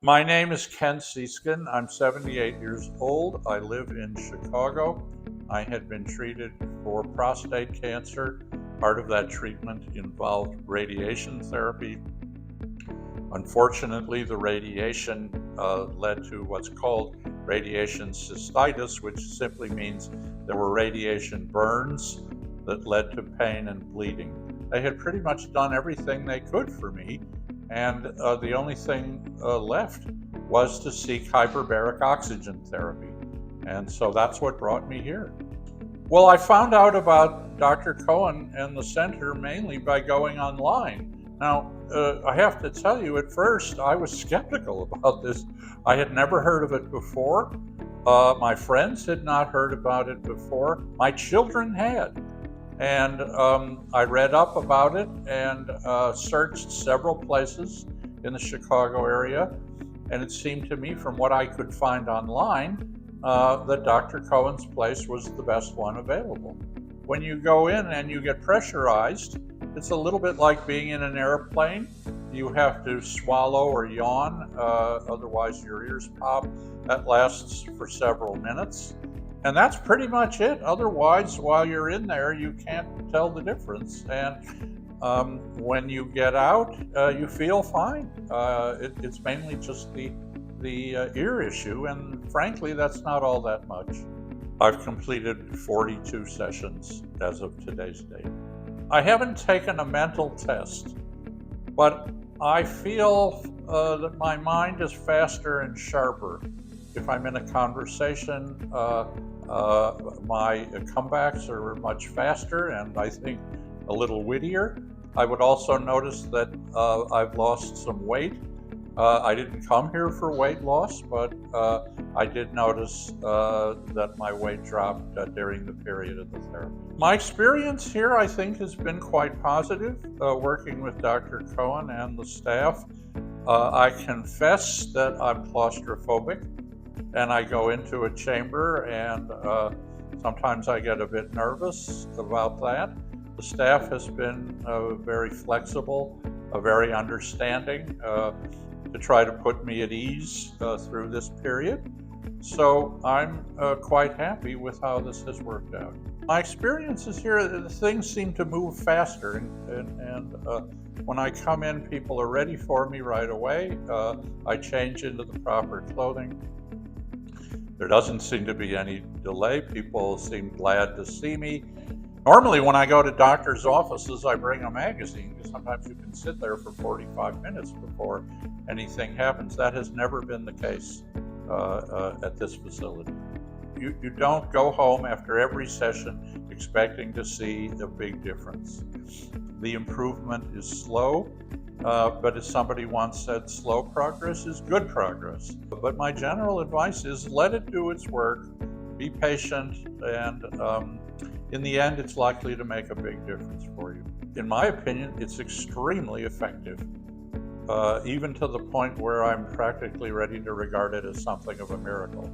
My name is Ken Seeskin. I'm 78 years old. I live in Chicago. I had been treated for prostate cancer. Part of that treatment involved radiation therapy. Unfortunately, the radiation led to what's called radiation cystitis, which simply means there were radiation burns that led to pain and bleeding. They had pretty much done everything they could for me, and the only thing left was to seek hyperbaric oxygen therapy. And so that's what brought me here. Well, I found out about Dr. Cohen and the center mainly by going online. Now, I have to tell you, at first, I was skeptical about this. I had never heard of it before. My friends had not heard about it before. My children had. And I read up about it and searched several places in the Chicago area. And it seemed to me, from what I could find online, that Dr. Cohen's place was the best one available. When you go in and you get pressurized, it's a little bit like being in an airplane. You have to swallow or yawn, otherwise your ears pop. That lasts for several minutes. And that's pretty much it. Otherwise, while you're in there, you can't tell the difference. And when you get out, you feel fine. It's mainly just the ear issue, and frankly, that's not all that much. I've completed 42 sessions as of today's date. I haven't taken a mental test, but I feel that my mind is faster and sharper. If I'm in a conversation, my comebacks are much faster and I think a little wittier. I would also notice that I've lost some weight. I didn't come here for weight loss, but I did notice that my weight dropped during the period of the therapy. My experience here, I think, has been quite positive, working with Dr. Cohen and the staff. I confess that I'm claustrophobic, and I go into a chamber, and sometimes I get a bit nervous about that. The staff has been very flexible, very understanding, to try to put me at ease through this period. So I'm quite happy with how this has worked out. My experiences here, things seem to move faster, and when I come in, people are ready for me right away. I change into the proper clothing. There doesn't seem to be any delay. People seem glad to see me. Normally, when I go to doctors' offices, I bring a magazine, because sometimes you can sit there for 45 minutes before anything happens. That has never been the case at this facility. You don't go home after every session expecting to see a big difference. The improvement is slow, but as somebody once said, slow progress is good progress. But my general advice is let it do its work, be patient, and in the end, it's likely to make a big difference for you. In my opinion, it's extremely effective, even to the point where I'm practically ready to regard it as something of a miracle.